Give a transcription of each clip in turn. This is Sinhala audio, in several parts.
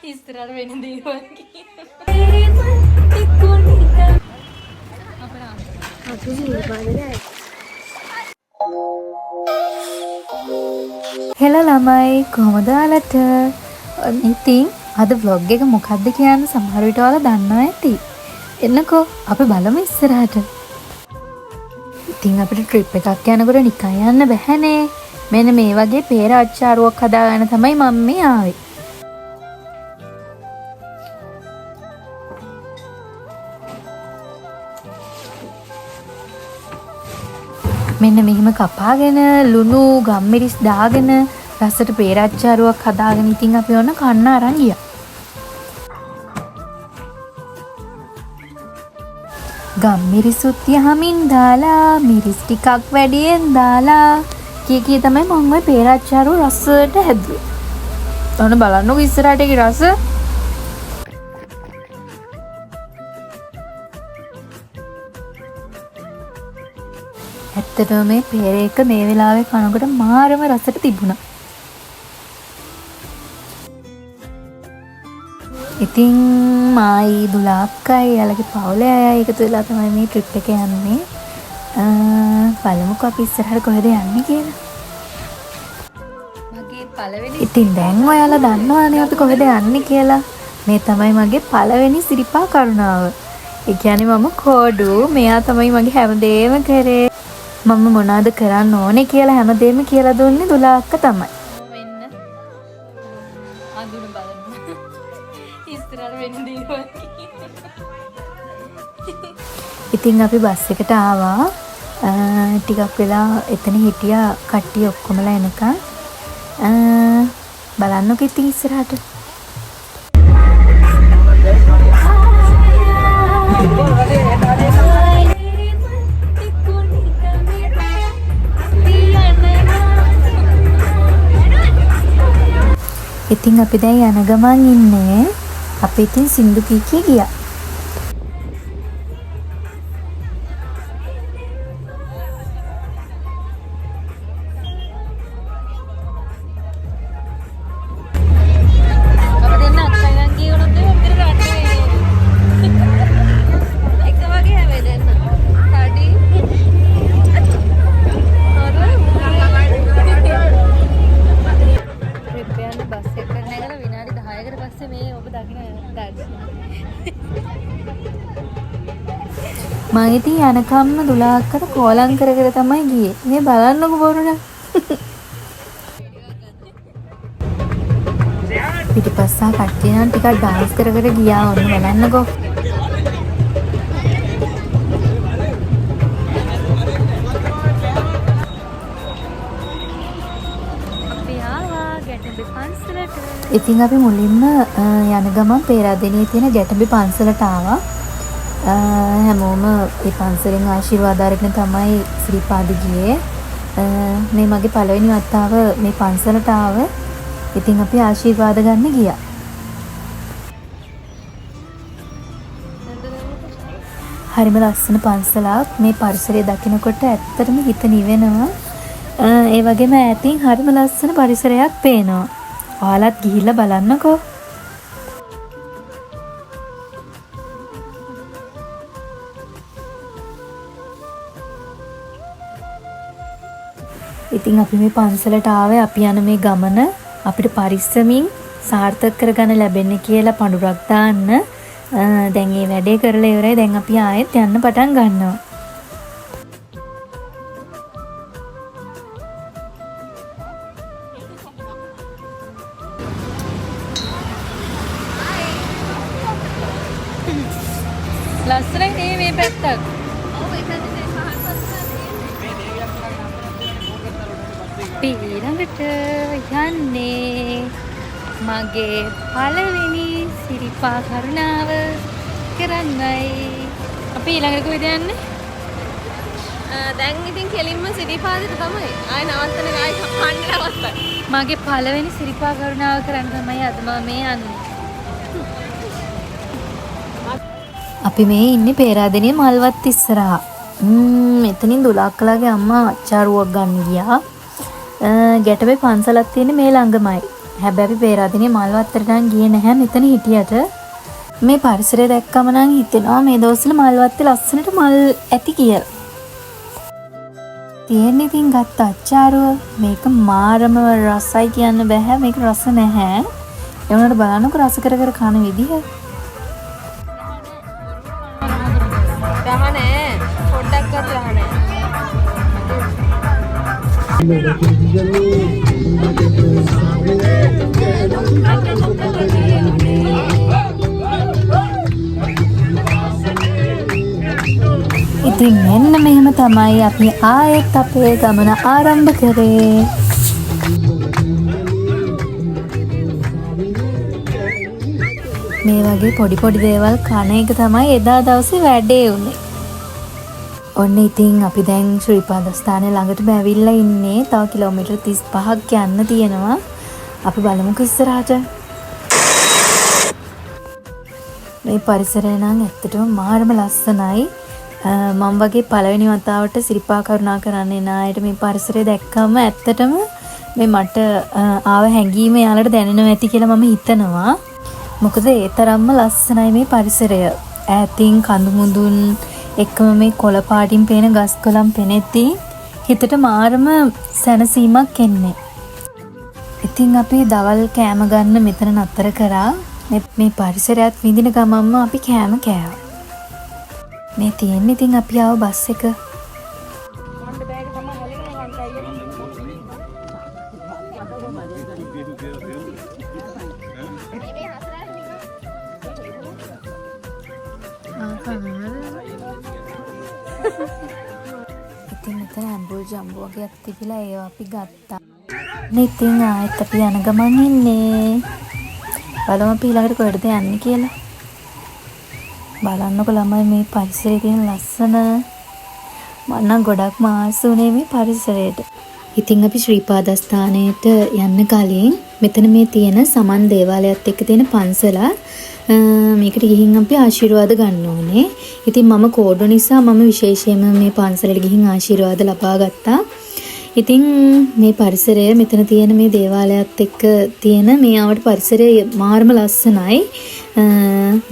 ඉස්සරහට වෙන දේවල් හෙල ළමයි කොහොමද ඔයාලට? ඉතින් අද vlog එක මොකක්ද කියන්න සමහර විට ඔයාලා දන්නවා ඇති. එන්නකෝ අපි බලමු ඉස්සරහට. ඉතින් අපිට ට්‍රිප් එකක් යනකොට නිකන් යන්න බැහැනේ. මෙන්න මේ වගේ පේර අච්චාරුවක් හදාගෙන තමයි මම මේ ආවේ. මෙන්න මෙහිම කපාගෙන ලුණු ගම්මිරිස් දාගෙන රසට පේර අච්චාරුවක් හදාගෙන ඉතින් අපි ඔන්න කන්න අරන් ගියා. ගම්මිරිසුත් යහමින් දාලා මිරිස් ටිකක් වැඩියෙන් දාලා කී තමයි මම ওই පේර අච්චාරුව රසට හැදුවේ. ඔන්න බලන්නකෝ ඉස්සරහට ඒකේ රස. ඇත්තටම මේ පේර එක මේ වෙලාවේ කනකොට මාරම රසට තිබුණා. ඉතින් මායි දුලාක්කයි යාළගේ පවුලේ අය එකතු වෙලා තමයි මේ ට්‍රිප් එක යන්නේ. බලමුකෝ අපි ඉස්සරහට කොහෙද යන්නේ කියලා. මගේ පළවෙනි ඉතින් දැන් ඔයාලා දන්නවනේ අපි කොහෙද යන්නේ කියලා. මේ තමයි මගේ පළවෙනි සිරිපා කරුණාව. ඒ කියන්නේ මම කෝඩු. මෙයා තමයි මගේ හැමදේම කරේ. මම මොනවද කරන්න ඕනේ කියලා හැමදේම කියලා දුන්නේ දුලාක්ක තමයි. වෙන්න අඳුන බලන්න ඉස්සරහට වෙන දේවල් ඉතින් අපි බස් එකට ආවා. ටිකක් වෙලා එතන හිටියා කට්ටිය ඔක්කොමලා එනකන්. බලන්නකෝ ඉතින් ඉස්සරහට. ඉතින් අපි දැන් යන ගමන් ඉන්නේ. අපි ඉතින් සින්දු කීකී ගියා. මම ඉතින් යනකම්ම දුලාක්කට කෝලම් කර කර තමයි ගියේ. මේ බලන්නකෝ බොරුන. පිටිපස්සා කට්ටිය නම් ටිකක් ඩාන්ස් කර කර ගියා. ඔන්න බලන්නකෝ. අපි ආවා ගැටඹි පන්සලට. ඉතින් අපි මුලින්ම යන ගමන් පේරාදෙණියේ තියෙන ගැටඹි පන්සලට ආවා. හැමෝම ඒ පන්සලෙන් ආශිර්වාද අරගෙන තමයි ශ්‍රීපාද ගියේ. මේ මගේ පළවෙනි වතාව මේ පන්සලට ආව. ඉතින් අපි ආශිර්වාද ගන්න ගියා. හරිම ලස්සන පන්සලක්. මේ පරිසරය දකිනකොට ඇත්තටම හිත නිවෙනවා. ඒ වගේම ඈතින් හරිම ලස්සන පරිසරයක් පේනවා. ඔයාලත් ගිහිල්ලා බලන්නකෝ. ඉතින් අපි මේ පන්සලට ආවේ අපි යන මේ ගමන අපිට පරිස්සමින් සාර්ථක කරගන්න ලැබෙන්නේ කියලා පඳුරක් දාන්න. දැන් මේ වැඩේ කරලා ඉවරයි. දැන් අපි ආයෙත් යන්න පටන් ගන්නවා. ලස්සනයි මේ පැත්තක්. අපි ඊළඟට යන්නේ මගේ පළවෙනි සිරිපා කරුණාව කරන්නයි. අපි ඊළඟට කොහෙද යන්නේ? දැන් ඉතින් කෙලින්ම සිරිපාදට තමයි. ආයෙ නවත්තන ගායි කන්නේ නවත්තයි. මගේ පළවෙනි සිරිපා කරුණාව කරන්න තමයි අද මම මේ යන්නේ. අපි මේ ඉන්නේ පේරාදෙණිය මල්වත් ඉස්සරහා. මෙතනින් දුලාක්කලාගේ අම්මා අච්චාරුවක් ගන්න ගියා. ගැටඹේ පන්සලක් තියෙන මේ ළඟමයි. හැබැයි අපි පේරාදෙනිය මල් වත්තට නම් ගියේ නැහැ මෙතන හිටියට. මේ පරිසරය දැක්කම නම් හිතෙනවා මේ දවස්වල මල් වත්තේ ලස්සනට මල් ඇති කියලා. තියෙන්නේ ඉතින් ගත්ත අච්චාරුව මේක මාරම රසයි කියන්න බෑ. මේක රස නැහැ. ඒ වුණාට බලන්නකො රස කර කර කන විදිහ. දහනේ පොඩ්ඩක්වත් දහනේ. ඉතින් මෙන්න මෙහෙම තමයි අපි ආයෙත් අපේ ගමන ආරම්භ කරේ. මේ වගේ පොඩි පොඩි දේවල් කන එක තමයි එදා දවසේ වැඩේ උනේ. ඔන්න ඉතින් අපි දැන් ශ්‍රීපාද ස්ථානයේ ළඟටම ඇවිල්ලා ඉන්නේ. තව කිලෝමීටර් 35ක් යන්න තියෙනවා. අපි බලමුකෝ ඉස්සරහට. මේ පරිසරය නම් ඇත්තටම මාරම ලස්සනයි. මම වගේ පළවෙනි වතාවට සිරිපා කරුණා කරන්නේ නායට මේ පරිසරය දැක්කම ඇත්තටම මේ මට ආව හැඟීම යාලට දැනෙනවා ඇති කියලා මම හිතනවා. මොකද ඒ තරම්ම ලස්සනයි මේ පරිසරය. ඈතින් කඳු මුදුන් එක්කම මේ කොළ පාටින් පේන ගස් කොළන් පෙනෙද්දී හිතට මාරම සැනසීමක් එන්නේ. ඉතින් අපි දවල් කෑම ගන්න මෙතන නතර කරා. මේ පරිසරයත් විඳින ගමන්ම අපි කෑම කෑවා. මේ තියෙන්නේ ඉතින් අපි ආව බස් එක. ඉතින් මෙතන ඇම්බුල් ජම්බෝ වගේ තිබිලා ඒවා අපි ගත්තා. ඉතින් ආයෙත් අපි යන ගමන් ඉන්නේ. බලමු අපි ඊළඟට කොහෙටද යන්නේ කියලා. බලන්නකො ළමයි මේ පරිසරයේ තියෙන ලස්සන. මම නම් ගොඩක් මාසු උනේ මේ පරිසරයට. ඉතින් අපි ශ්‍රීපාදස්ථානයට යන්න කලින් මෙතන මේ තියෙන සමන් දේවාලයත් එක්ක තියෙන පන්සල මේකට ගිහින් අපි ආශිර්වාද ගන්න ඕනේ. ඉතින් මම කෝඩු නිසා මම විශේෂයෙන්ම මේ පන්සලට ගිහින් ආශිර්වාද ලබා ගත්තා. ඉතින් මේ පරිසරය මෙතන තියෙන මේ දේවාලයත් එක්ක තියෙන මේ ආවට පරිසරය මාරම ලස්සනයි.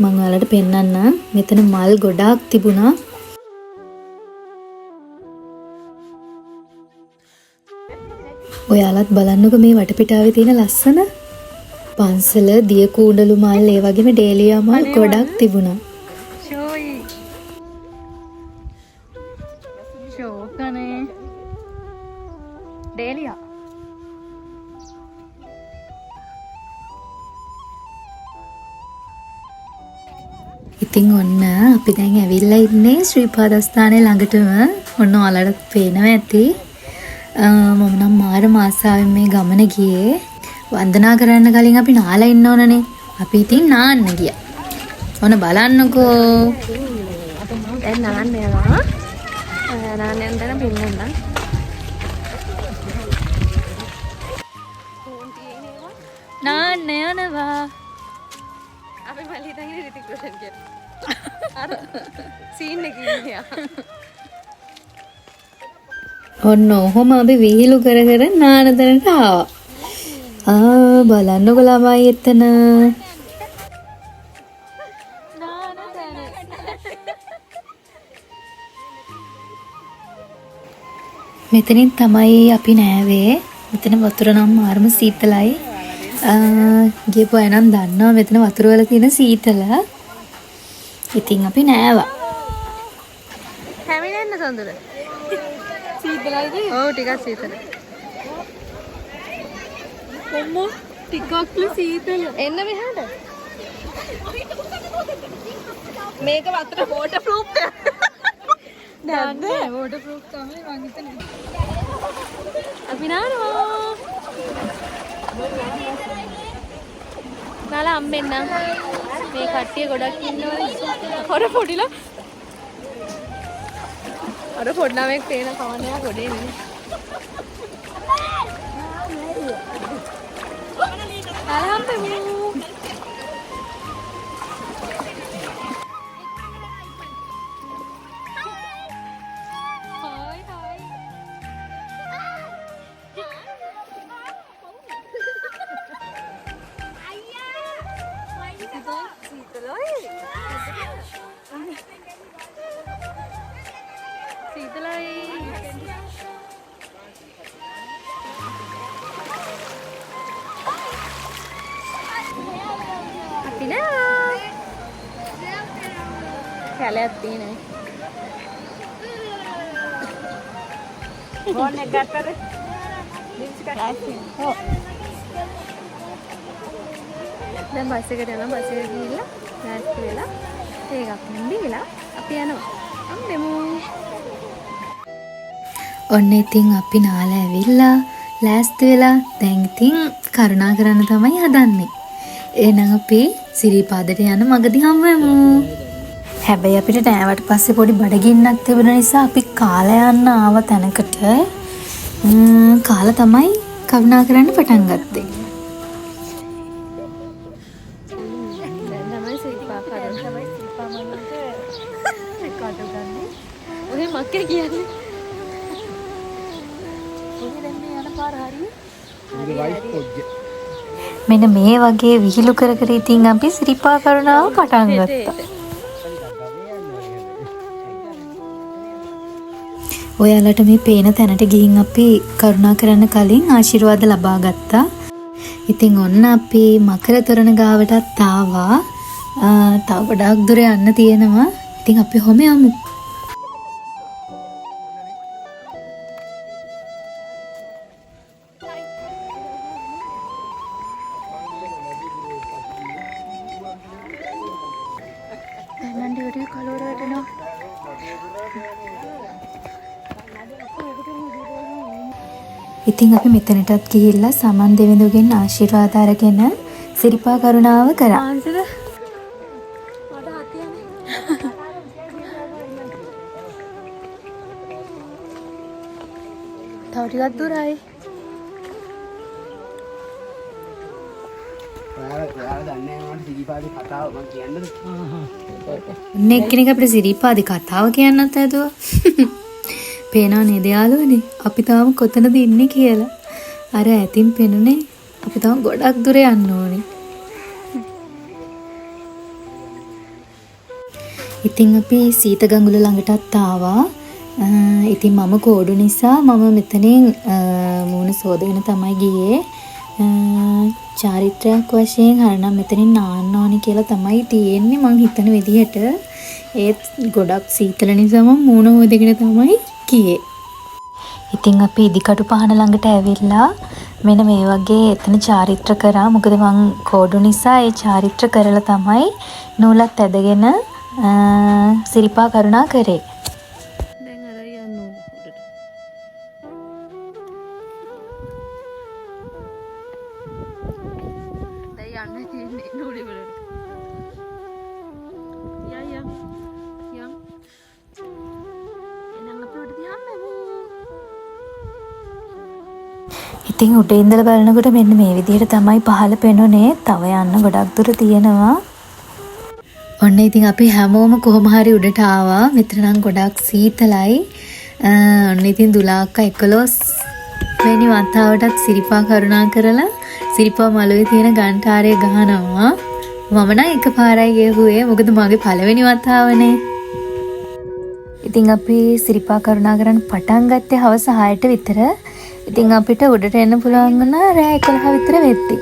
මම ඔයාලට පෙන්නන්නම්. මෙතන මල් ගොඩාක් තිබුණා. ඔයාලත් බලන්නකෝ මේ වටපිටාවේ තියෙන ලස්සන පන්සල දිය කූඩලු මල් ඒ වගේම ඩේලියා මල් ගොඩක් තිබුණා. ෂෝයි. ෂෝකනේ. ඩේලියා. ඉතින් ඔන්න අපි දැන් ඇවිල්ලා ඉන්නේ ශ්‍රීපාදස්ථානයේ ළඟටම. ඔන්න ඔයාලට පේනවා ඇති. මම නම් මාර මාසාවෙන් මේ ගමන ගියේ. වන්දනා කරන්න කලින් අපි නාලා ඉන්න ඕනනේ. අපි ඉතින් නාන්න ගියා. ඔන්න බලන්නකෝ. දැන් නාන්න යනවා. නාන්න යන තැන පින්නන්න. නාන්න යනවා. අපි මල්ලි හිතන්නේ රිතික් රෝෂන් කියලා. අර සීන් එකේ ඉන්නවා. ඔන්න ඔහොම අපි විහිළු කර කර නාන තැනට ආවා. බලන්නකො ළමයි එතන. මෙතනින් තමයි අපි නෑවේ. මෙතන වතුර නම් මාරම සීතලයි. ගියපු අය නම් දන්නවා මෙතන වතුර වල තියෙන සීතල. ඉතින් අපි නෑවා. හැමිනෙන්න සඳුර. සීතලයිද? ඔව් ටිකක් සීතලයි. කොම්මෝ ටිකක්ලු සීතල. එන්න මෙහාට. මේක වතුර වෝටර් ප්‍රූෆ් නැද්ද? වෝටර් ප්‍රූෆ් තමයි මං හිතන්නේ. අපි නානවා. නාලා අම්මෙන්න. මේ කට්ටිය ගොඩක් ඉන්නවනේ. හොර පොඩිලා. අර පොඩි ළමෙක් තේන කවන්නයා ගොඩේ නේ. අලහම්දුලිල්ලාහ්. අපි නෑ කැලයක් තියෙනවා ෆෝන් එක ගත්තද දැන් බස් එකට යනවා බස් එකට ගිහිල්ලා ලෑස්ති වෙලා තේගක් නිදිලා අපි යනවා අම්මෙමු ඔන්න ඉතින් අපි නාලා ඇවිල්ලා ලෑස්ති වෙලා දැන් ඉතින් කරුණා කරන්න තමයි හදන්නේ. එහෙනම් අපි සිරිපාදට යන මගදී හම්බ වෙමු. හැබැයි අපිට නෑවට පස්සේ පොඩි බඩගින්නක් තිබුණ නිසා අපි කාලා යන්න ආව තැනකට කාලා තමයි කරුණා කරන්න පටන් ගත්තේ. දැන් තමයි සිරිපා කරන් තමයි සිරිපා මන්නට කඩු ගන්නේ. ඔහේ මක්කේ කියන්නේ. ඔහේ දැන් මේ යන පාර හරිය. මෙන්න මේ වගේ විහිළු කර කර ඉතින් අපි සිරිපා කරුණාව පටන් ගත්තා. ඔයාලට මේ පේන තැනට ගිහින් අපි කරුණා කරන්න කලින් ආශිර්වාද ලබා ගත්තා. ඉතින් ඔන්න අපි මකර තොරණ ගාවටත් ආවා. තව ගොඩාක් දුර යන්න තියෙනවා. ඉතින් අපි හොම යමු. ඉතින් අපි මෙතනටත් ගිහිල්ලා සමන් දෙවිඳුගෙන් ආශිර්වාද අරගෙන සිරිපා කරුණාව කරා. තව ටිකක් දුරයි. ඔන්න එක්කෙනෙක් අපිට සිරිපාදේ කතාව කියන්නත් ඇදුවා. පේනවා නේද යාළුවනේ අපි තාම කොතනද ඉන්නේ කියලා. අර ඇතින් පෙනුනේ අපි තාම ගොඩක් දුර යන්න ඕනේ. ඉතින් අපි සීතගඟුල ළඟටත් ආවා. ඉතින් මම කෝඩු නිසා මම මෙතනින් මූණ සෝදගෙන තමයි ගියේ. චාරිත්‍රාක් වශයෙන් හරිනම් මෙතනින් නාන්න ඕනේ කියලා තමයි තියෙන්නේ මං හිතන විදිහට. ඒත් ගොඩක් සීතල නිසා මම මූණ හොදගෙන තමයි ගියේ. ඉතින් අපි ඉදිකටු පහන ළඟට ඇවිල්ලා මෙන්න මේ වගේ එතන චාරිත්‍ර කරා. මොකද මං කෝඩු නිසා ඒ චාරිත්‍ර කරලා තමයි නූලත් ඇදගෙන සිරිපා කරුණා කරේ. දැන් අර යන්න ඕන උඩට. දැන් යන්න තියෙන්නේ නූලේ වලට. යම්. එනම් අපි උඩ තියන්නමු. ඉතින් උඩ ඉඳලා බලනකොට මෙන්න මේ විදිහට තමයි පහළ පෙනුනේ. තව යන්න ගොඩක් දුර තියෙනවා. ඔන්න ඉතින් අපි හැමෝම කොහොම හරි උඩට ආවා. මෙතන නම් ගොඩක් සීතලයි. ඔන්න ඉතින් දුලාක්ක 11 වෙනි වතාවටත් සිරිපා කරුණා කරලා සිරිපා මළුවේ තියෙන ගන්ටාරය ගහනවා. මම නම් එකපාරයි ගිහුවේ. මොකද මගේ පළවෙනි වතාවනේ. ඉතින් අපි සිරිපා කරුණා කරන්න පටන් ගත්තේ හවස 6ට විතර. ඉතින් අපිට උඩට එන්න පුළුවන් වුණා රෑ 11 විතර වෙද්දි.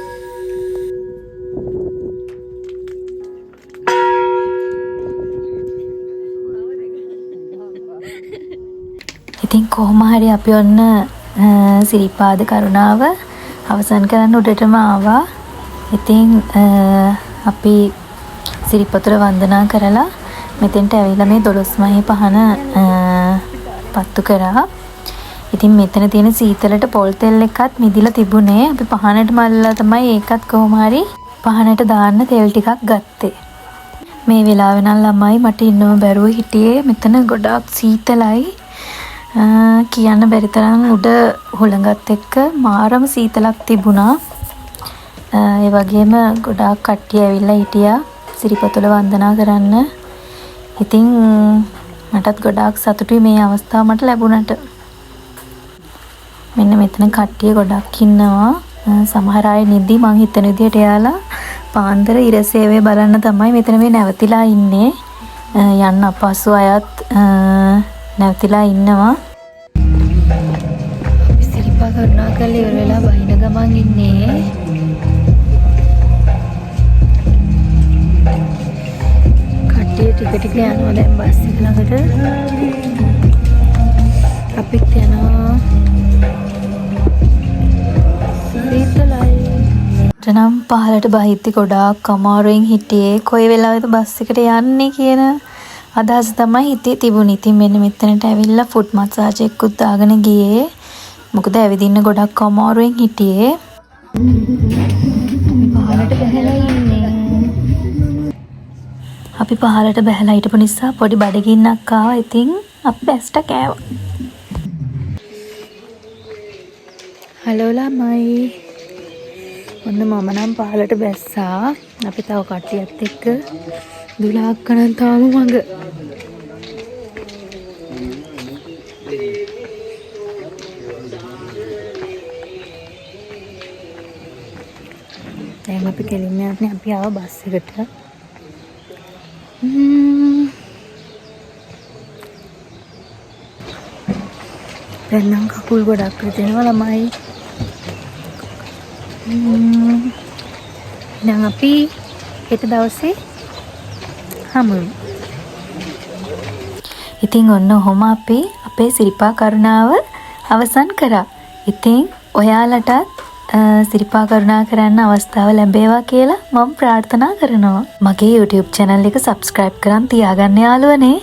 ඉතින් කොහොම හරි අපි ඔන්න සිරිපාද කරුණාව අවසන් කරන්න උඩටම ආවා. ඉතින් අපි සිරිපතුල වන්දනා කරලා මෙතෙන්ට ඇවිල්ලා මේ 12 මහේ පහන පත්තු කරා. ඉතින් මෙතන තියෙන සීතලට පොල් තෙල් එකත් මිදිලා තිබුණේ. අපි පහනට මල්ලලා තමයි ඒකත් කොහොම හරි පහනට දාන්න තෙල් ටිකක් ගත්තේ. මේ වෙලාවේ නම් ළමයි මට ඉන්නම බැරුව හිටියේ. මෙතන ගොඩාක් සීතලයි. කියන්න බැරි තරම් උඩ හුළඟත් එක්ක මාරම සීතලක් තිබුණා. ඒ වගේම ගොඩාක් කට්ටිය ඇවිල්ලා හිටියා සිරිපතුල වන්දනා කරන්න. ඉතින් මටත් ගොඩාක් සතුටුයි මේ අවස්ථාව මට ලැබුණට. මෙන්න මෙතන කට්ටිය ගොඩක් ඉන්නවා. සමහර අය නිදි මං හිතන විදිහට එයාලා පාන්දර ඉරසේවය බලන්න තමයි මෙතන මේ නැවතිලා ඉන්නේ. යන්න අපහසු අයත් නැවතිලා ඉන්නවා. සිරිපා කරුණාකරලා ඉවර වෙලා බහින ගමන් ඉන්නේ. කට්ටිය ටික ටික යනවා දැන් බස් එක ළඟට. අපිත් යනවා. නම් පහලට බහිද්දි ගොඩාක් අමාරුවෙන් හිටියේ කොයි වෙලාවෙද බස් එකට යන්නේ කියන අදහස තමයි හිතේ තිබුණේ. ඉතින් මෙන්න මෙතනට ඇවිල්ලා ෆුට් මසාජ් එකකුත් දාගෙන ගියේ. මොකද ඇවිදින්න ගොඩක් අමාරුවෙන් හිටියේ. පහලට බහැලා ඉන්නේ. අපි පහලට බහැලා හිටපු නිසා පොඩි බඩගින්නක් ආවා. ඉතින් අපි බැස්ට කෑවා. හලෝ ළමයි. ඔන්න මම නම් පහලට බැස්සා. අපි තව කට්ටියත් එක්ක දුලාක් ගණන් තාම මඟ. දැන් අපි කෙලින්ම යන්නේ. අපි ආව බස් එකට. දැන් නම් කකුල් ගොඩක් රිදෙනවා ළමයි. දැන් අපි හෙට දවසේ හමුවෙමු. ඉතින් ඔන්න ඔහොම අපි අපේ සිරිපා කරුණාව අවසන් කරා. ඉතින් ඔයාලටත් සිරිපා කරුණා කරන්න අවස්ථාව ලැබේවා කියලා මම ප්‍රාර්ථනා කරනවා. මගේ YouTube channel එක subscribe කරන් තියාගන්න යාළුවනේ.